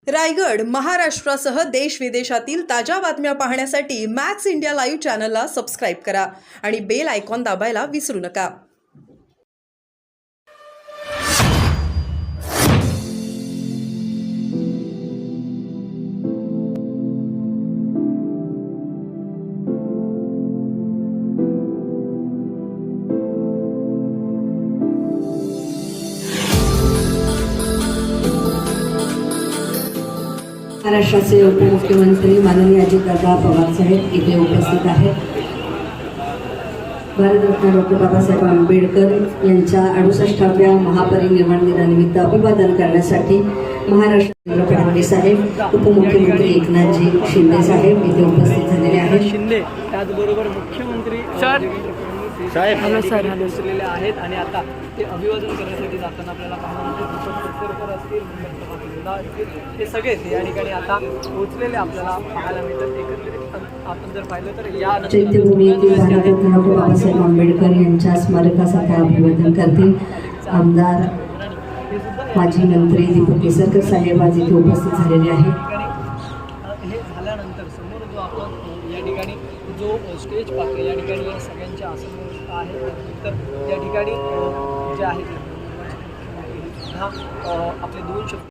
रायगड, महाराष्ट्रासह देश विदेशातील ताज्या बातम्या पाहण्यासाठी मॅक्स इंडिया लाईव्ह चॅनलला सबस्क्राईब करा आणि बेल आयकॉन दाबायला विसरू नका. महाराष्ट्राचे उपमुख्यमंत्री माननीय अजितदादा पवार साहेब इथे उपस्थित आहेत. भारतरत्न डॉक्टर बाबासाहेब आंबेडकर यांच्या 68व्या महापरिनिर्वाण दिनानिमित्त अभिवादन करण्यासाठी महाराष्ट्र देवेंद्र फडणवीस साहेब, उपमुख्यमंत्री एकनाथजी शिंदे साहेब इथे उपस्थित झालेले आहेत. शिंदे त्याचबरोबर मुख्यमंत्री साहेब पोहोचलेले आहेत आणि आता ते अभिवादन करण्यासाठी जाताना आपल्याला पाहायला असतील, हे सगळे या ठिकाणी आता पोहोचलेले आपल्याला पाहायला मिळतात. एकत्रित आपण जर पाहिलं तर या चैत्यभूमी येथील भारतरत्न डॉक्टर बाबासाहेब आंबेडकर यांच्या स्मारकासाठी अभिवादन करतील आमदार माजी मंत्री दीपक केसरकर साहेब आज इथे उपस्थित झालेले आहेत. हे झाल्यानंतर समोर जो आपण या ठिकाणी जो स्टेज पाहतो या ठिकाणी या सगळ्यांच्या आसन व्यवस्था आहे. तर या ठिकाणी जे आहे हा आपले 2 शब्द